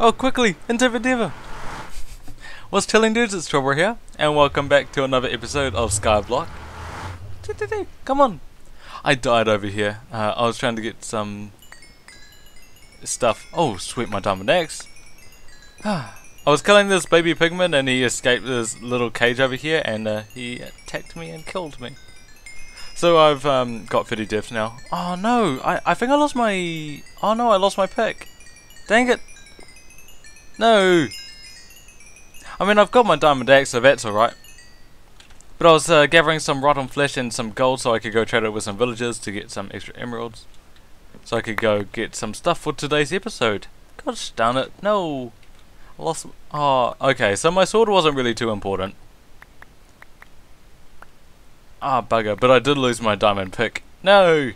Oh, quickly, into the Nether! What's telling dudes, it's torbray here, and welcome back to another episode of Skyblock. Come on! I died over here. I was trying to get some stuff. Oh, sweet, my diamond axe. I was killing this baby pigman and he escaped this little cage over here and he attacked me and killed me. So I've got 30 deaths now. Oh no, I think I lost my... Oh no, I lost my pick. Dang it. No. I mean, I've got my diamond axe, so that's alright. But I was gathering some rotten flesh and some gold so I could go trade it with some villagers to get some extra emeralds. So I could go get some stuff for today's episode. Gosh darn it, no. I lost... Oh, okay, so my sword wasn't really too important. Ah, bugger, but I did lose my diamond pick. No!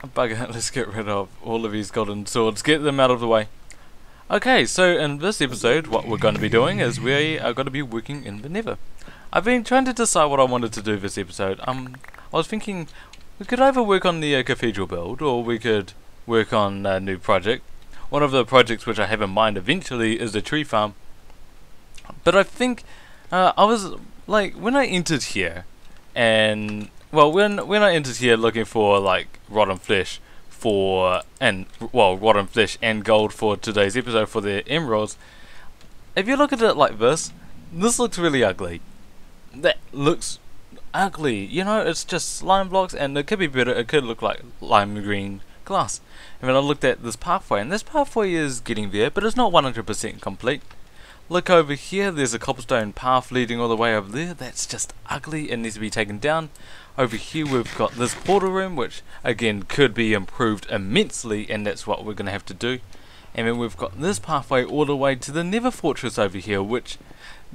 Bugger, let's get rid of all of these golden swords. Get them out of the way. Okay, so in this episode, what we're going to be doing is we are going to be working in the Nether. I've been trying to decide what I wanted to do this episode. I was thinking we could either work on the cathedral build, or we could work on a new project. One of the projects which I have in mind eventually is the tree farm. But I think I was like, when I entered here, and well, when I entered here looking for like rotten flesh rotten flesh and gold for today's episode for the emeralds. If you look at it like this looks really ugly. That looks ugly. You know, it's just slime blocks, and it could be better. It could look like lime green glass. And then I looked at this pathway, and this pathway is getting there, but it's not 100% complete. Look over here, there's a cobblestone path leading all the way over there. That's just ugly. It needs to be taken down. Over here we've got this portal room, which again could be improved immensely, and that's what we're going to have to do. And then we've got this pathway all the way to the Nether fortress over here, which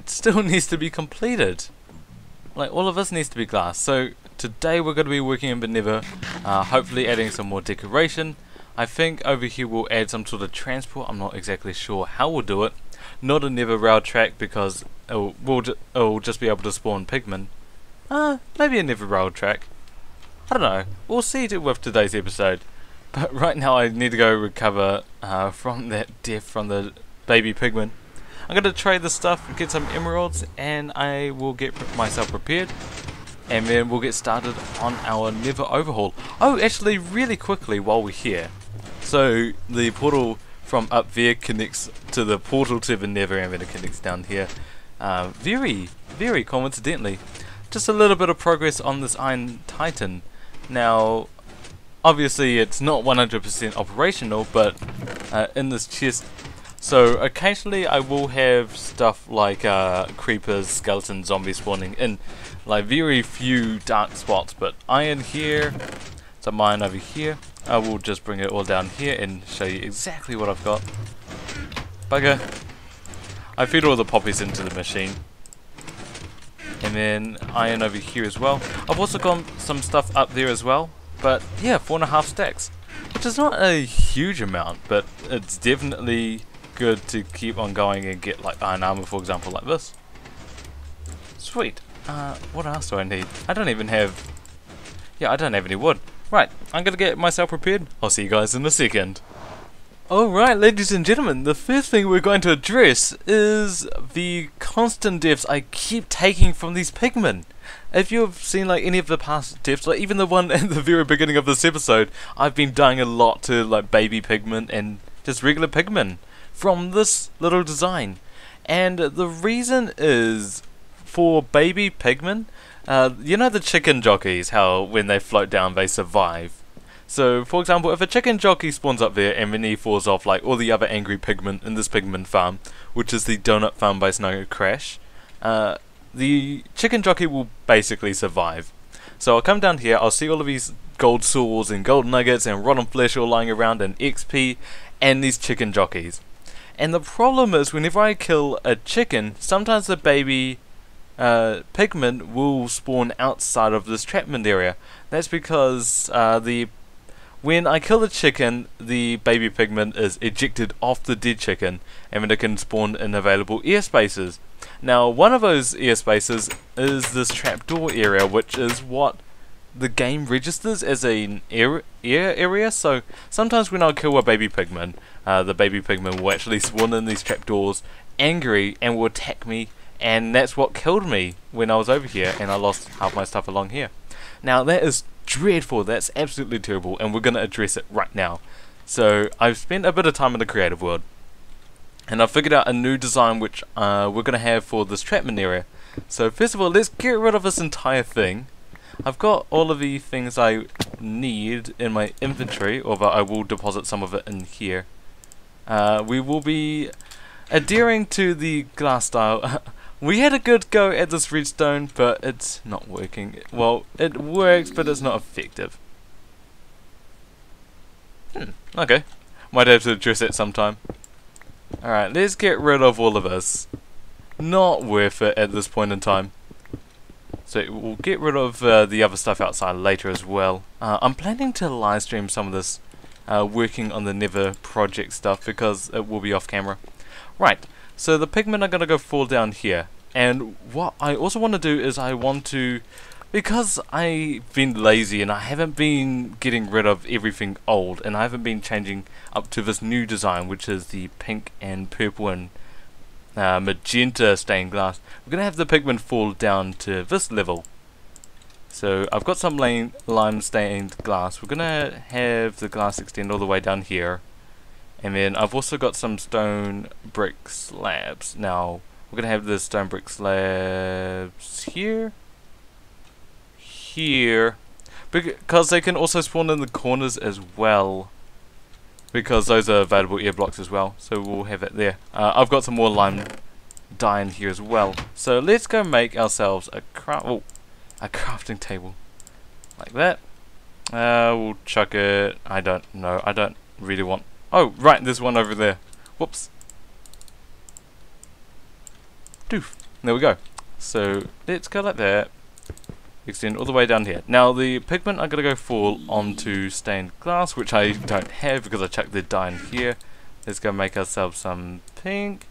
still needs to be completed. Like, all of this needs to be glass. So today we're going to be working in the Nether, hopefully adding some more decoration. I think over here we'll add some sort of transport. I'm not exactly sure how we'll do it. Not a Nether rail track, because it'll just be able to spawn pigmen. Maybe a Nether rail track. I don't know. We'll see it with today's episode. But right now I need to go recover from that death from the baby pigman. I'm going to trade the stuff, get some emeralds, and I will get myself prepared. And then we'll get started on our Nether overhaul. Oh, actually, really quickly while we're here. So, the portal from up there connects to the portal to the Nether, and then it connects down here. Very, very coincidentally. Just a little bit of progress on this Iron Titan. Now, obviously it's not 100% operational, but in this chest, so occasionally I will have stuff like creepers, skeletons, zombies spawning in like very few dark spots, but iron here, some iron over here. I will just bring it all down here and show you exactly what I've got. Bugger. I feed all the poppies into the machine. And then iron over here as well. I've also got some stuff up there as well. But yeah, 4.5 stacks. Which is not a huge amount, but it's definitely good to keep on going and get like iron armor, for example, like this. Sweet. What else do I need? I don't even have... Yeah, I don't have any wood. Right, I'm gonna get myself prepared. I'll see you guys in a second. Alright, ladies and gentlemen, the first thing we're going to address is the constant deaths I keep taking from these pigmen. If you've seen like any of the past deaths, like even the one at the very beginning of this episode, I've been dying a lot to like baby pigmen and just regular pigmen from this little design. And the reason is, for baby pigmen, you know the chicken jockeys, how when they float down they survive. So, for example, if a chicken jockey spawns up there and then he falls off like all the other angry pigmen in this pigmen farm, which is the donut farm by Snow Crash, the chicken jockey will basically survive. So I'll come down here, I'll see all of these gold swords and gold nuggets and rotten flesh all lying around and XP and these chicken jockeys. And the problem is, whenever I kill a chicken, sometimes the baby pigmen will spawn outside of this trapment area. That's because when I kill the chicken, the baby pigman is ejected off the dead chicken, and then it can spawn in available air spaces. Now, one of those air spaces is this trapdoor area, which is what the game registers as an area, so sometimes when I kill a baby pigman, the baby pigman will actually spawn in these trapdoors, angry, and will attack me, and that's what killed me when I was over here, and I lost half my stuff along here. Now that is dreadful, that's absolutely terrible, and we're going to address it right now. So I've spent a bit of time in the creative world, and I've figured out a new design which we're going to have for this trapman area. So first of all, let's get rid of this entire thing. I've got all of the things I need in my inventory, although I will deposit some of it in here. We will be adhering to the glass style. We had a good go at this redstone, but it's not working. Well, it works, but it's not effective. Okay. Might have to address it sometime. Alright, let's get rid of all of this. Not worth it at this point in time. So we'll get rid of the other stuff outside later as well. I'm planning to live stream some of this working on the Nether project stuff because it will be off camera. Right, so the pigmen are going to go fall down here. And what I also want to do is I want to, because I've been lazy and I haven't been getting rid of everything old, and I haven't been changing up to this new design, which is the pink and purple and magenta stained glass. We're going to have the pigment fall down to this level. So I've got some lime stained glass. We're going to have the glass extend all the way down here. And then I've also got some stone brick slabs. Now we're going to have the stone brick slabs here. Here. Because they can also spawn in the corners as well. Because those are available air blocks as well, so we'll have it there. I've got some more lime dye in here as well. So let's go make ourselves a crafting table. Like that. We'll chuck it. I don't know. I don't really want... Oh, right, there's one over there. Whoops. Doof. There we go. So let's go like that. Extend all the way down here. Now the pigment are going to go fall onto stained glass, which I don't have because I chucked the dye in here. Let's go make ourselves some pink.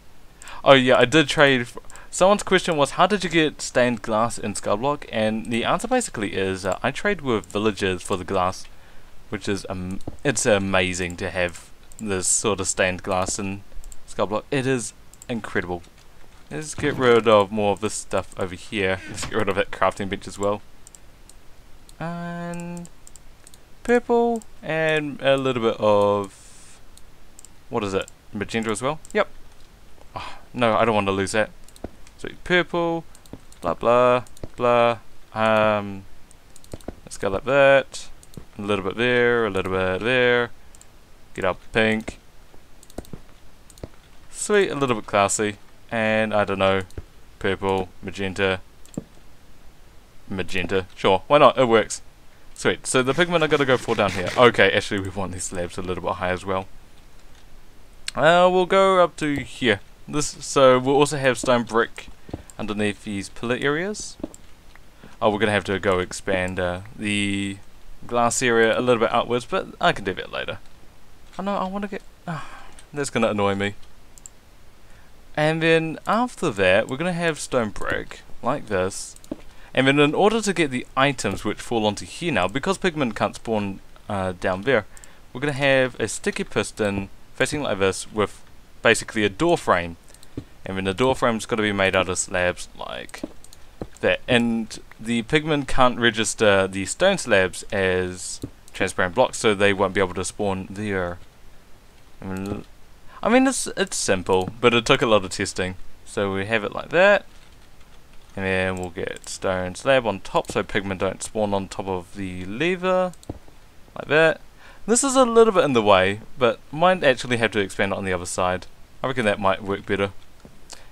Oh yeah, I did trade. Someone's question was, how did you get stained glass in Skyblock? And the answer basically is I trade with villagers for the glass, which is it's amazing to have this sort of stained glass in Skyblock. It is incredible. Let's get rid of more of this stuff over here. Let's get rid of that crafting bench as well. And purple and a little bit of, what is it? Magenta as well? Yep. Oh, no, I don't want to lose that. So purple, blah blah blah. Let's go like that. A little bit there, a little bit there. Get up pink. Sweet, a little bit classy. And I don't know, purple, magenta, sure, why not, it works. Sweet, so the pigment are going to go fall down here. Okay, actually we want these slabs a little bit high as well. We'll go up to here. So we'll also have stone brick underneath these pillar areas. Oh, we're going to have to go expand the glass area a little bit outwards, but I can do that later. Oh no, I want to get... that's going to annoy me. And then after that, we're going to have stone brick, like this. And then in order to get the items which fall onto here now, because pigment can't spawn down there, we're going to have a sticky piston facing like this with basically a door frame. And then the door frame's got to be made out of slabs like that. And the pigment can't register the stone slabs as transparent blocks, so they won't be able to spawn there. I mean, it's simple, but it took a lot of testing. So we have it like that, and then we'll get stone slab on top so pigment don't spawn on top of the lever, like that. This is a little bit in the way, but might actually have to expand it on the other side. I reckon that might work better.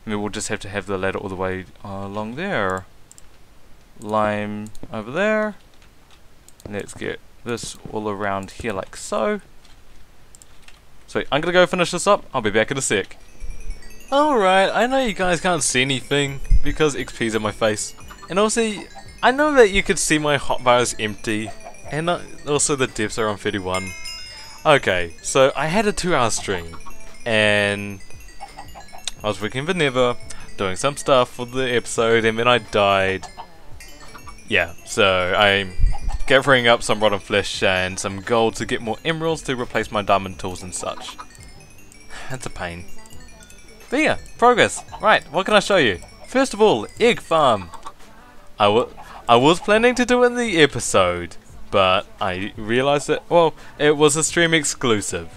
And then we'll just have to have the ladder all the way along there. Lime over there. And let's get this all around here like so. So I'm gonna go finish this up. I'll be back in a sec. Alright, I know you guys can't see anything because XP's in my face. And also, I know that you could see my hotbar is empty. And also the depths are on 31. Okay, so I had a 2-hour stream. And I was working for Nether, doing some stuff for the episode, and then I died. Yeah, so gathering up some rotten flesh and some gold to get more emeralds to replace my diamond tools and such. It's a pain. But yeah, progress. Right, what can I show you? First of all, egg farm. I was planning to do it in the episode, but I realized that, well, it was a stream exclusive.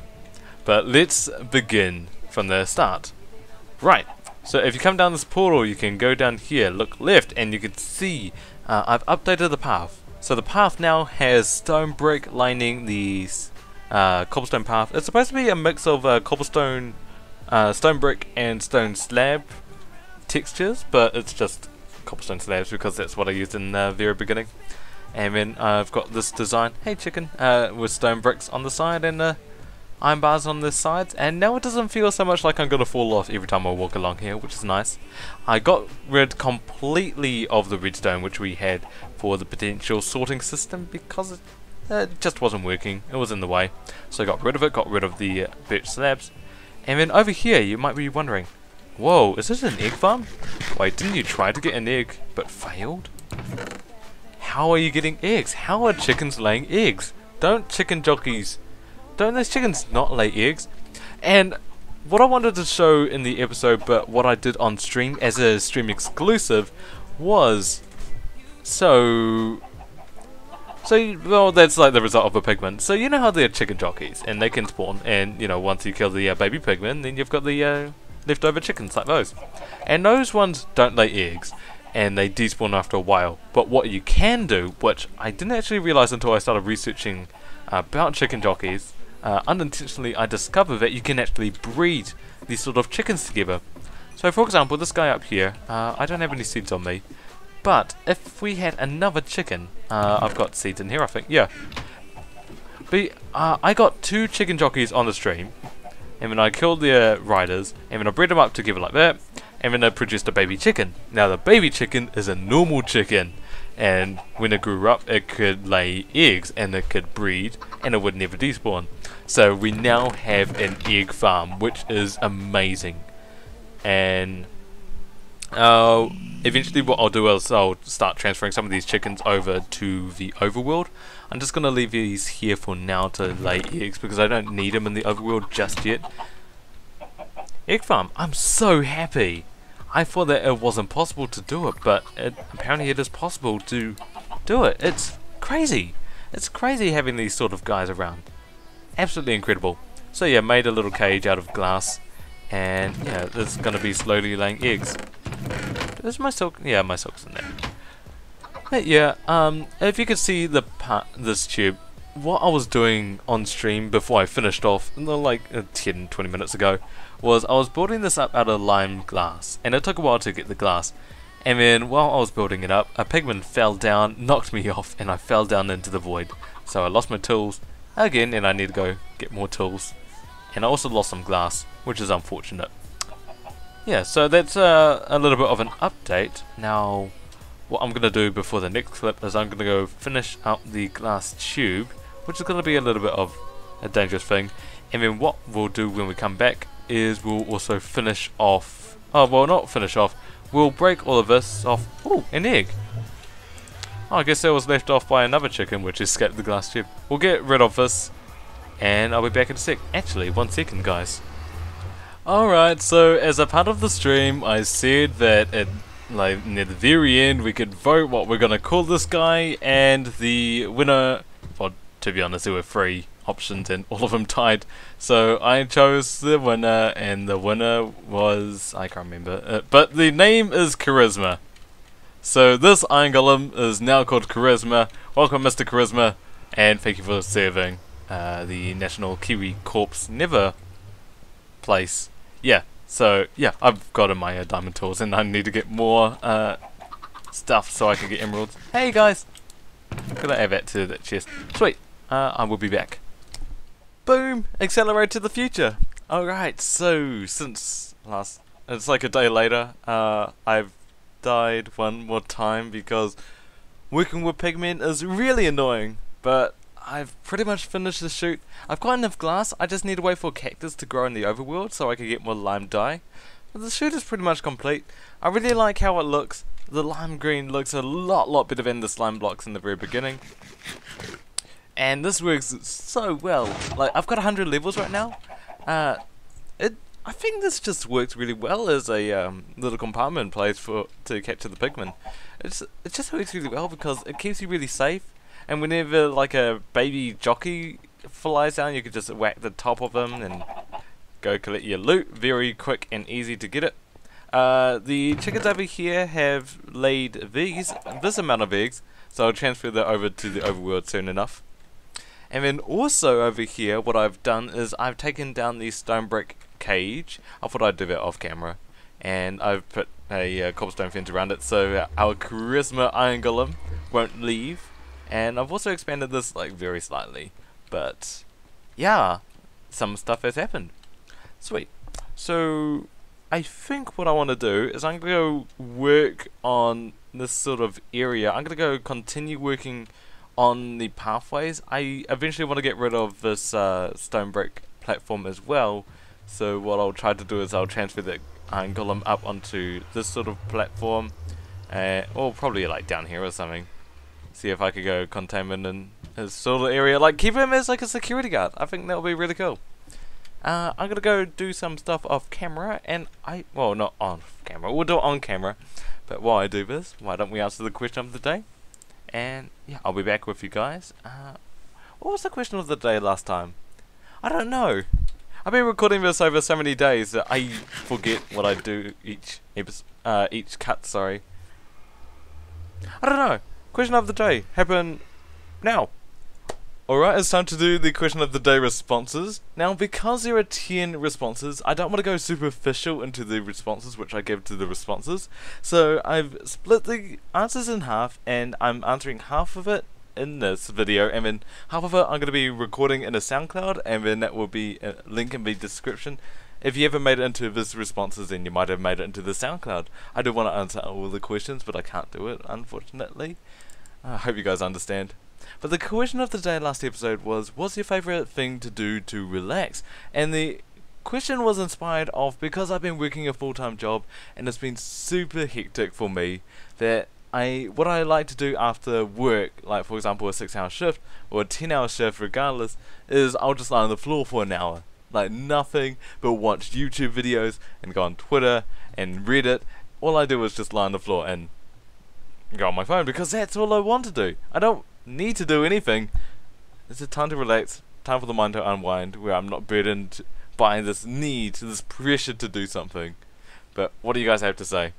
But let's begin from the start. Right, so if you come down this portal, you can go down here, look left, and you can see I've updated the path. So the path now has stone brick lining the cobblestone path. It's supposed to be a mix of cobblestone, stone brick and stone slab textures, but it's just cobblestone slabs because that's what I used in the very beginning. And then I've got this design, hey chicken, with stone bricks on the side and iron bars on the sides, and now it doesn't feel so much like I'm gonna fall off every time I walk along here, which is nice. I got rid completely of the redstone which we had for the potential sorting system because it just wasn't working, it was in the way. So I got rid of it, got rid of the birch slabs. And then over here you might be wondering, whoa, is this an egg farm? Wait, didn't you try to get an egg but failed? How are you getting eggs? How are chickens laying eggs? Don't chicken jockeys, don't those chickens not lay eggs? And what I wanted to show in the episode, but what I did on stream as a stream exclusive, was well, that's like the result of a pigment. So you know how they're chicken jockeys and they can spawn, and you know, once you kill the baby pigmen, then you've got the leftover chickens like those. And those ones don't lay eggs and they despawn after a while. But what you can do, which I didn't actually realize until I started researching about chicken jockeys, unintentionally I discovered that you can actually breed these sort of chickens together. So for example, this guy up here, I don't have any seeds on me, but if we had another chicken, I've got seeds in here I think, yeah. But I got 2 chicken jockeys on the stream, and then I killed the riders, and then I bred them up together like that, and then I produced a baby chicken. Now the baby chicken is a normal chicken, and when it grew up it could lay eggs and it could breed and it would never despawn. So we now have an egg farm, which is amazing. And eventually what I'll do is I'll start transferring some of these chickens over to the overworld. I'm just going to leave these here for now to lay eggs because I don't need them in the overworld just yet. Egg farm, I'm so happy. I thought that it wasn't possible to do it, but apparently it is possible to do it. It's crazy. It's crazy having these sort of guys around. Absolutely incredible. So yeah, made a little cage out of glass, and yeah, it's going to be slowly laying eggs. Is my silk? Yeah, my silk's in there. But yeah, if you could see this tube, what I was doing on stream before I finished off, like 10-20 minutes ago, was I was building this up out of lime glass, and it took a while to get the glass. And then while I was building it up, a pigman fell down, knocked me off, and I fell down into the void. So I lost my tools again, and I need to go get more tools. And I also lost some glass, which is unfortunate. Yeah, so that's a little bit of an update. Now, what I'm going to do before the next clip is I'm going to go finish up the glass tube, which is going to be a little bit of a dangerous thing. And then what we'll do when we come back is we'll also finish off, oh well, not finish off, we'll break all of this off. Ooh, an egg. Oh, I guess that was left off by another chicken which escaped the glass tube. We'll get rid of this and I'll be back in a sec. Actually, 1 second guys. Alright, so as a part of the stream I said that at like near the very end we could vote what we're gonna call this guy, and the winner, well to be honest there were 3 options and all of them tied, so I chose the winner, and the winner was, I can't remember, but the name is Charisma. So this Iron Golem is now called Charisma. Welcome Mr. Charisma, and thank you for serving the National Kiwi Corps Nether place. Yeah, so yeah, I've got my diamond tools and I need to get more stuff so I can get emeralds. Hey guys! Could I add that to that chest? Sweet! I will be back. Boom! Accelerate to the future! Alright, so since last, it's like a day later, I've died one more time because working with pigmen is really annoying, but I've pretty much finished the shoot. I've got enough glass, I just need to wait for cactus to grow in the overworld so I can get more lime dye. The suit is pretty much complete. I really like how it looks. The lime green looks a lot better than the slime blocks in the very beginning. And this works so well. Like, I've got 100 levels right now. I think this just works really well as a little compartment place to capture the pigmen. It just works really well because it keeps you really safe. And whenever like a baby jockey flies down, you can just whack the top of him and go collect your loot. Very quick and easy to get it. The chickens over here have laid this amount of eggs, so I'll transfer that over to the overworld soon enough. And then also over here, what I've done is I've taken down the stone brick cage. I thought I'd do that off camera, and I've put a cobblestone fence around it so our charisma iron golem won't leave. And I've also expanded this like very slightly, but yeah, some stuff has happened. Sweet. So I think what I want to do is I'm going to go work on this sort of area. I'm going to go continue working on the pathways. I eventually want to get rid of this stone brick platform as well. So what I'll try to do is I'll transfer the iron golem up onto this sort of platform, or probably like down here or something. See if I could go containment in his sort of area, like keep him as like a security guard. I think that would be really cool. I'm gonna go do some stuff off camera, and well, not on camera, we'll do it on camera, but while I do this, why don't we answer the question of the day? And yeah, I'll be back with you guys. What was the question of the day last time? I don't know. I've been recording this over so many days that I forget what I do each cut, sorry. I don't know. Question of the day, happen now. Alright, it's time to do the question of the day responses. Now, because there are 10 responses, I don't want to go superficial into the responses which I give to the responses. So I've split the answers in half, and I'm answering half of it in this video, and then half of it I'm going to be recording in a SoundCloud, and then that will be a link in the description. If you ever made it into this responses, then you might have made it into the SoundCloud. I do want to answer all the questions, but I can't do it, unfortunately. I hope you guys understand. But the question of the day last episode was, what's your favourite thing to do to relax? And the question was inspired of because I've been working a full-time job and it's been super hectic for me, that what I like to do after work, like for example a 6-hour shift or a 10-hour shift regardless, is I'll just lie on the floor for an hour. Like nothing but watch YouTube videos and go on Twitter and Reddit. All I do is just lie on the floor and go on my phone because that's all I want to do. I don't need to do anything. It's a time to relax, time for the mind to unwind, where I'm not burdened by this need, this pressure to do something. But what do you guys have to say?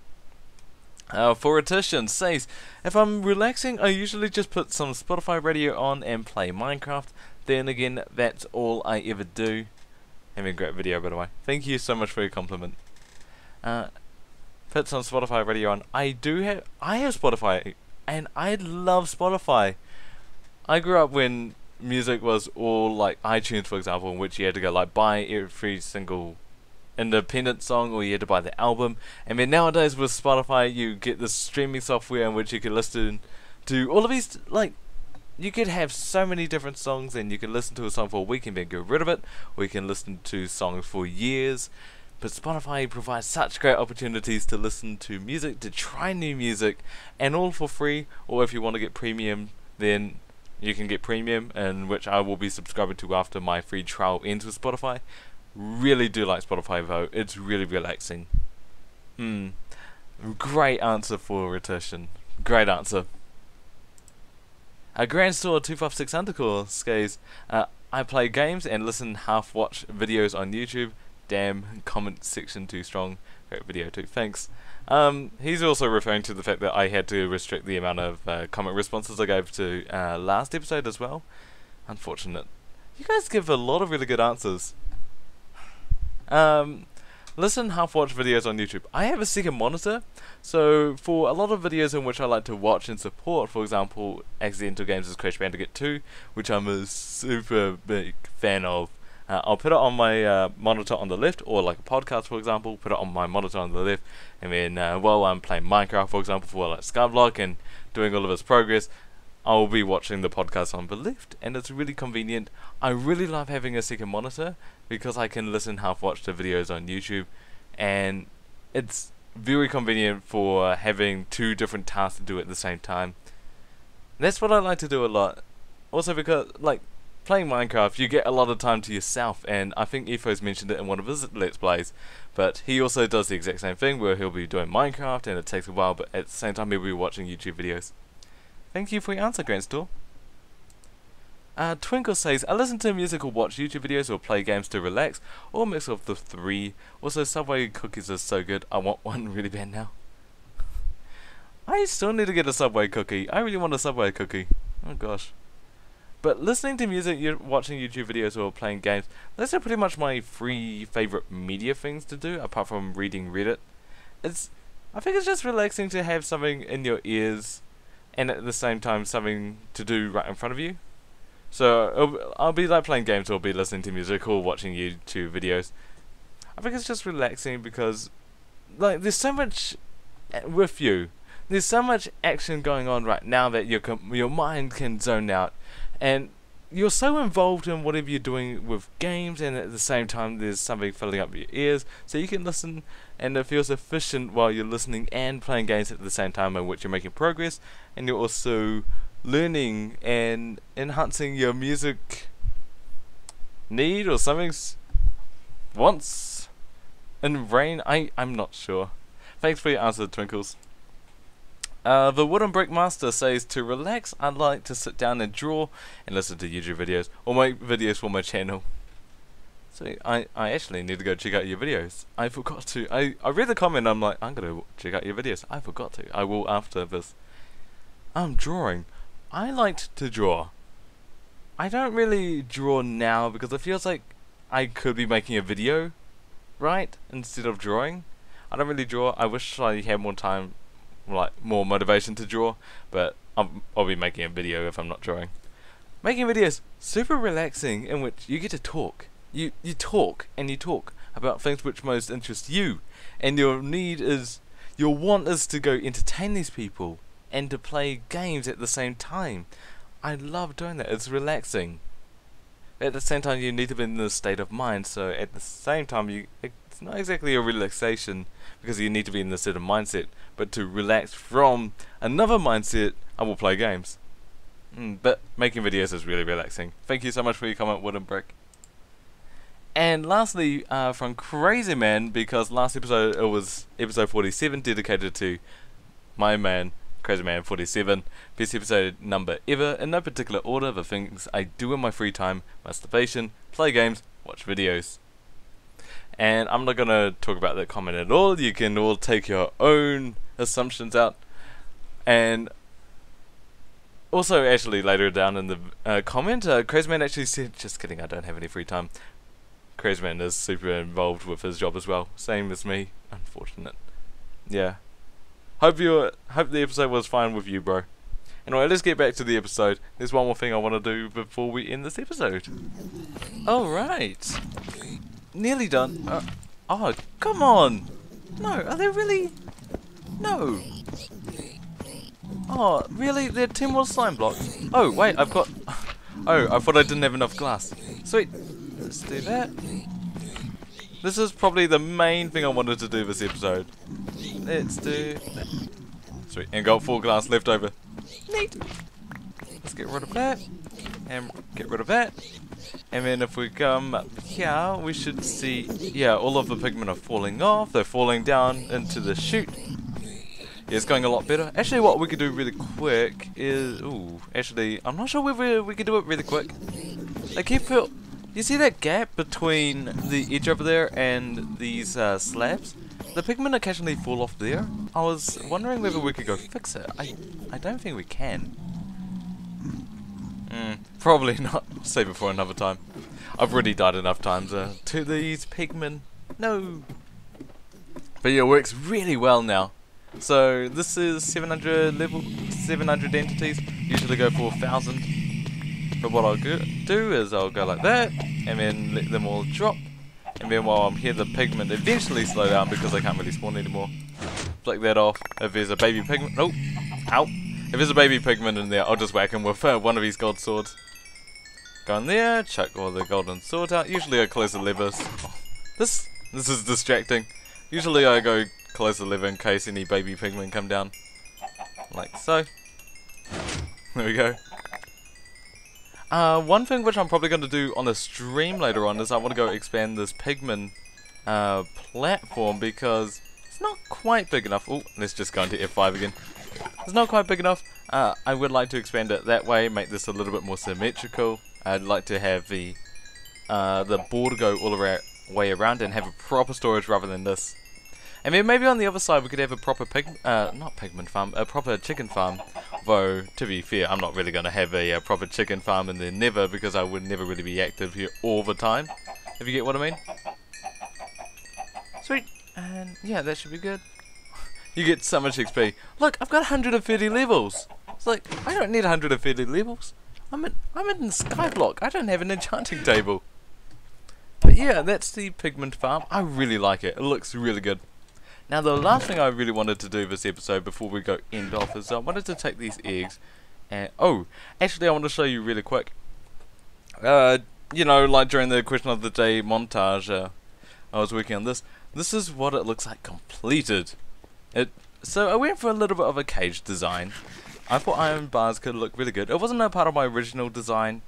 Foretition says, if I'm relaxing, I usually just put some Spotify radio on and play Minecraft. Then again, that's all I ever do. Having a great video, by the way. Thank you so much for your compliment. Put some Spotify radio on. I have Spotify, and I love Spotify. I grew up when music was all like iTunes, for example, in which you had to go like buy every single independent song, or you had to buy the album. And then nowadays with Spotify, you get this streaming software in which you can listen to all of these, like, you could have so many different songs, and you can listen to a song for a week and then get rid of it, or you can listen to songs for years. But Spotify provides such great opportunities to listen to music, to try new music, and all for free. Or if you want to get premium, then you can get premium, in which I will be subscribing to after my free trial ends with Spotify. Really do like Spotify though, it's really relaxing. Great answer for rotation. Great answer. Grand Store 256 underscore says, I play games and listen half-watch videos on YouTube. Damn, comment section too strong. Great video too, thanks. He's also referring to the fact that I had to restrict the amount of comment responses I gave to last episode as well. Unfortunate. You guys give a lot of really good answers. Listen half-watch videos on YouTube. I have a second monitor, so for a lot of videos in which I like to watch and support, for example, Accidental Games' Crash Bandicoot 2, which I'm a super big fan of, I'll put it on my monitor on the left, or like a podcast, for example, put it on my monitor on the left, and then while I'm playing Minecraft, for example, for like Skyblock and doing all of its progress, I'll be watching the podcast on the left, and it's really convenient. I really love having a second monitor because I can listen half-watch to videos on YouTube, and it's very convenient for having two different tasks to do at the same time. That's what I like to do a lot. Also because, like, playing Minecraft, you get a lot of time to yourself, and I think Etho's mentioned it in one of his Let's Plays, but he also does the exact same thing where he'll be doing Minecraft and it takes a while, but at the same time he'll be watching YouTube videos. Thank you for your answer, Grant Store. Twinkle says, I listen to music or watch YouTube videos or play games to relax, or a mix of the three. Also, Subway cookies are so good, I want one really bad now. I still need to get a Subway cookie. I really want a Subway cookie. Oh gosh. But listening to music, watching YouTube videos or playing games, those are pretty much my three favourite media things to do, apart from reading Reddit. I think it's just relaxing to have something in your ears, and at the same time something to do right in front of you. So I'll be like playing games, or I'll be listening to music, or watching YouTube videos. I think it's just relaxing because, like, there's so much with you. There's so much action going on right now that your mind can zone out, and you're so involved in whatever you're doing with games, and at the same time there's something filling up your ears, so you can listen, and it feels efficient while you're listening and playing games at the same time, in which you're making progress, and you're also learning and enhancing your music need or something's wants in brain. I'm not sure. Thanks for your answer, Twinkles. The Wooden Brick Master says, to relax, I'd like to sit down and draw and listen to YouTube videos or make videos for my channel. So I actually need to go check out your videos. I forgot to. I read the comment, I'm like, I'm gonna check out your videos. I forgot to. I will after this. Drawing. I liked to draw. I don't really draw now because it feels like I could be making a video, right, instead of drawing. I don't really draw. I wish I had more time, like more motivation to draw, but I'll be making a video if I'm not drawing. Making videos super relaxing, in which you get to talk. You talk and you talk about things which most interest you, and your want is to go entertain these people and to play games at the same time. I love doing that. It's relaxing. At the same time, you need to be in this state of mind, so at the same time it's not exactly a relaxation because you need to be in this sort of mindset, but to relax from another mindset, I will play games. But making videos is really relaxing. Thank you so much for your comment, Wooden Brick. And lastly, from Crazy Man, because last episode it was episode 47 dedicated to my man, Crazy Man 47, best episode number ever, in no particular order, the things I do in my free time: masturbation, play games, watch videos. And I'm not gonna talk about that comment at all. You can all take your own assumptions out. And also, actually, later down in the comment, Crazy Man actually said, just kidding, I don't have any free time. Crazy Man is super involved with his job as well, same as me. Unfortunate. Yeah. Hope the episode was fine with you, bro. Anyway, let's get back to the episode. There's one more thing I want to do before we end this episode. Alright. Nearly done. Oh, come on. No, are they really? No. Oh, really? There are 10 more slime blocks. Oh, wait, I've got... Oh, I thought I didn't have enough glass. Sweet. Let's do that. This is probably the main thing I wanted to do this episode. Let's do that. Sweet, and got 4 glass left over. Neat. Let's get rid of that. And get rid of that. And then if we come up here, we should see... Yeah, all of the pigmen are falling off. They're falling down into the chute. Yeah, it's going a lot better. Actually, what we could do really quick is... Ooh, actually, I'm not sure whether we could do it really quick. I keep feel... You see that gap between the edge over there and these slabs? The pigmen occasionally fall off there. I was wondering whether we could go fix it. I don't think we can. Probably not. Save it for another time. I've already died enough times to these pigmen. No. But yeah, it works really well now. So this is 700 level, 700 entities. Usually go for 1,000. But what I'll do is I'll go like that, and then let them all drop. And then while I'm here, the pigmen eventually slow down because they can't really spawn anymore. Flick that off. If there's a baby pigman, oh, ow! If there's a baby pigman in there, I'll just whack him with one of these gold swords. Go in there, chuck all the golden swords out. Usually I close the levers. This is distracting. Usually I go close the lever in case any baby pigmen come down. Like so. There we go. One thing which I'm probably going to do on a stream later on is I want to go expand this pigmen platform because it's not quite big enough. Oh, let's just go into F5 again. It's not quite big enough. I would like to expand it that way, make this a little bit more symmetrical. I'd like to have the border go all the way around and have a proper storage rather than this. And then maybe on the other side we could have a proper not pigment farm, a proper chicken farm. Though, to be fair, I'm not really going to have a proper chicken farm in the Nether because I would never really be active here all the time. If you get what I mean. Sweet. And yeah, that should be good. You get so much XP. Look, I've got 130 levels. It's like, I don't need 130 levels. I'm in Skyblock. I don't have an enchanting table. But yeah, that's the pigment farm. I really like it. It looks really good. Now the last thing I really wanted to do this episode before we go end off is I wanted to take these eggs and actually I want to show you really quick. You know, like during the question of the day montage, I was working on this. This is what it looks like completed. So I went for a little bit of a cage design. I thought iron bars could look really good. It wasn't a part of my original design,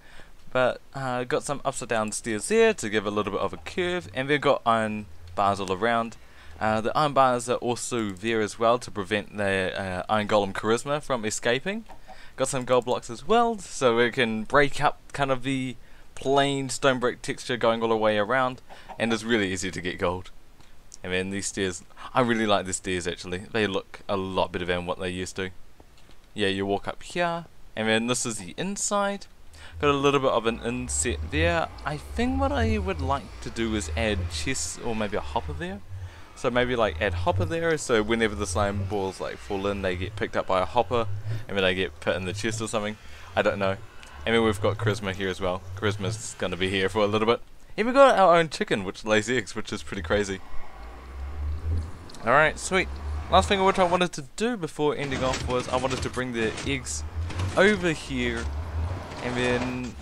but got some upside down stairs there to give a little bit of a curve, and then got iron bars all around. The iron bars are also there as well to prevent the iron golem charisma from escaping. Got some gold blocks as well, so we can break up kind of the plain stone brick texture going all the way around, and it's really easy to get gold. And then these stairs, I really like the stairs actually. They look a lot better than what they used to. Yeah, you walk up here, and then this is the inside. Got a little bit of an inset there. I think what I would like to do is add chests or maybe a hopper there. So maybe like add hopper there, so whenever the slime balls like fall in, they get picked up by a hopper, and then they get put in the chest or something. I don't know. And then we've got charisma here as well. Charisma's gonna be here for a little bit. And we've got our own chicken which lays eggs, which is pretty crazy. Alright, sweet. Last thing which I wanted to do before ending off was I wanted to bring the eggs over here, and then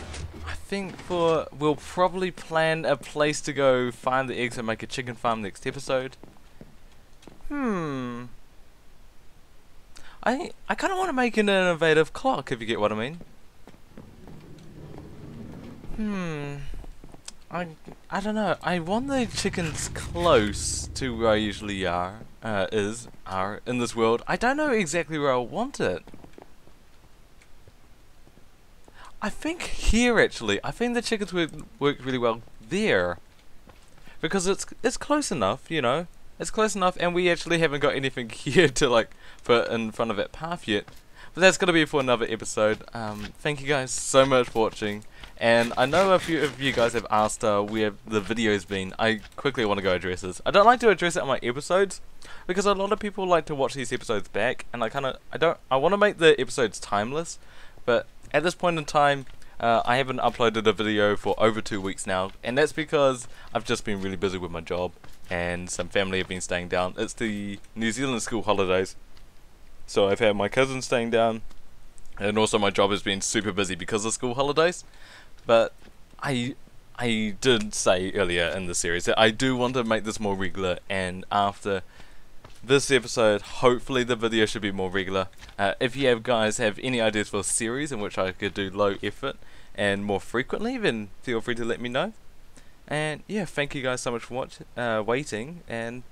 I think we'll probably plan a place to go find the eggs and make a chicken farm next episode. I kind of want to make an innovative clock, if you get what I mean. I don't know. I want the chickens close to where I usually are in this world. I don't know exactly where I want it. I think here actually. I think the chickens would work really well there, because it's close enough, you know. It's close enough, and we actually haven't got anything here to like put in front of that path yet. But that's gonna be for another episode. Thank you guys so much for watching. And I know a few of you guys have asked where the video's been. I quickly want to go address this. I don't like to address it on my episodes because a lot of people like to watch these episodes back, and I want to make the episodes timeless, but at this point in time, I haven't uploaded a video for over 2 weeks now, and that's because I've just been really busy with my job, and some family have been staying down. It's the New Zealand school holidays, so I've had my cousin staying down, and also my job has been super busy because of school holidays. But I did say earlier in the series that I do want to make this more regular, and after this episode, hopefully the video should be more regular. If you guys have any ideas for a series in which I could do low effort and more frequently, then feel free to let me know. And yeah, thank you guys so much for waiting, and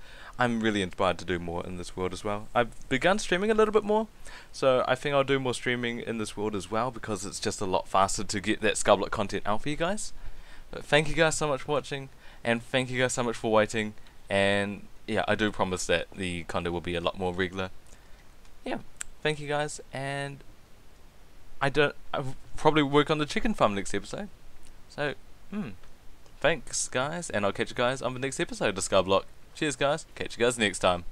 I'm really inspired to do more in this world as well. I've begun streaming a little bit more, so I think I'll do more streaming in this world as well, because it's just a lot faster to get that Skyblock content out for you guys. But thank you guys so much for watching, and thank you guys so much for waiting, and yeah, I do promise that the content will be a lot more regular. Yeah, thank you guys, and I'll probably work on the chicken farm next episode. So, thanks guys, and I'll catch you guys on the next episode of Skyblock. Cheers guys, catch you guys next time.